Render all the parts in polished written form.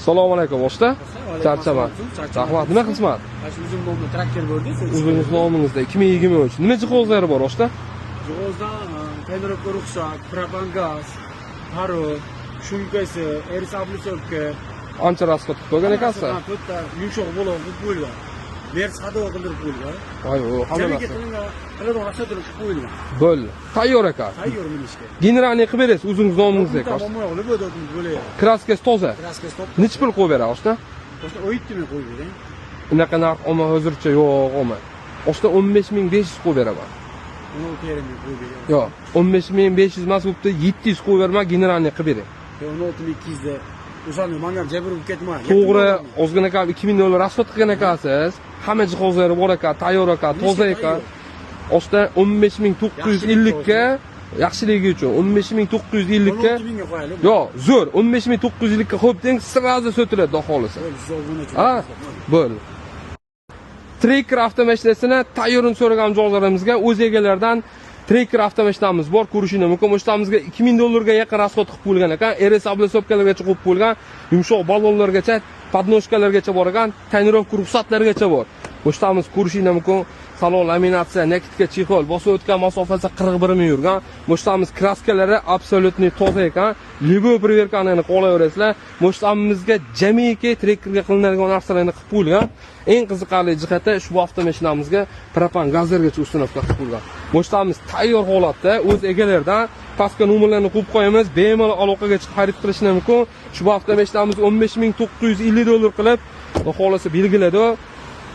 Assalomu alaykum usta. Charchaman. Rahmat. Nima xizmat? O'zim nomli traktor bo'ldi. O'zingiz nomingizda 2023. Nima jihozlari bor usta? Jihozda tonirovka ruxsat, propan gaz, paro, shumkasi, erisablisovka. Ancha rasxat qo'ygan ekansiz. To'rtta yumshoq bo'lib qo'yilgan. Mers xado qildirib qo'yilgan. Voy, hamma narsa. Qilib rasxat qo'yilgan. Bo'ldi. Tayyor ekan. Tayyor minishga. Generalniy qilib berasiz o'zingiz nomingizda. Kraskasi toza. Kraskasi top. Necha pul qo'yib berasiz usta? Usta 17 ming qo'yib bering. Unaqa narx olma hozircha yo'q olma. Usta 15500 qo'yib beraman. 16 ming qo'yib bering. Yo'q, 15500 emas, bo'pti 700 qo'yib berma, generalniy qilib bering. 16200 da o'shani menga jabr bo'lib ketmaydi. To'g'ri, ozgina kam 2000 dollar rasxat qilgan ekansiz. Hamma jihozlari bor ekan, tayyor ekan, toza ekan. Osta 15950 ga yaxshiligi uchun 15950 ga. Yo'q, zo'r. 15950 ga xo'p deng, sirazi so'tiladi, xudo xolisa. Ha, bo'ldi. Tracker avtomashinasini tayyorini so'ragan mijozlarimizga o'z egalaridan Tracker avtomashinamiz bor, ko'rishingiz mumkin. O'shtamizga 2000 dollarga yaqin rasxat qilib qo'yilgan ekan. Erisablisovkalargacha qo'yib qo'yilgan, yumshoq ballonlargacha, podnoshkalargacha bor ekan, tonirovka ruxsatlargacha bor. O'shtamiz ko'rishingiz mumkin. Salon laminatsiya, nakitka chexol, bosib o'tgan masofasi 41 ming yurgan. Mo'shtamimiz kraskalari absolyutniy toza ekan. Libo priverkani qo'layverasizlar. Mo'shtamimizga jamiki trekkerga qilinadigan narsalarni qilib qo'yilgan. Eng qiziqarli jihati ushbu avtomashinamizga propan gazlargacha ustunovka qilib qo'yilgan. Mo'shtamiz tayyor holatda o'z egalaridan pastga nomerlarni qo'yib qo'yamiz. Bemalol aloqaga chiqib xarid qilishingiz mumkin. Ushbu avtomashinamiz 15950 dollar qilib, xohlasa belgiladi.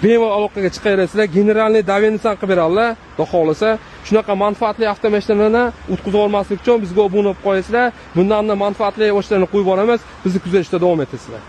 Bemalol aloqaga chiqaverasizlar. Generalniy davenisan qilib beradilar. Xudo xolisa, shunaqa manfaatli avtomashinalarni o'tkazib olmaslik uchun bizga obuna bo'lib qo'yasizlar. Bundan manfaatli ishlarni qo'yib boramiz. Bizni kuzatishda davom etasizlar.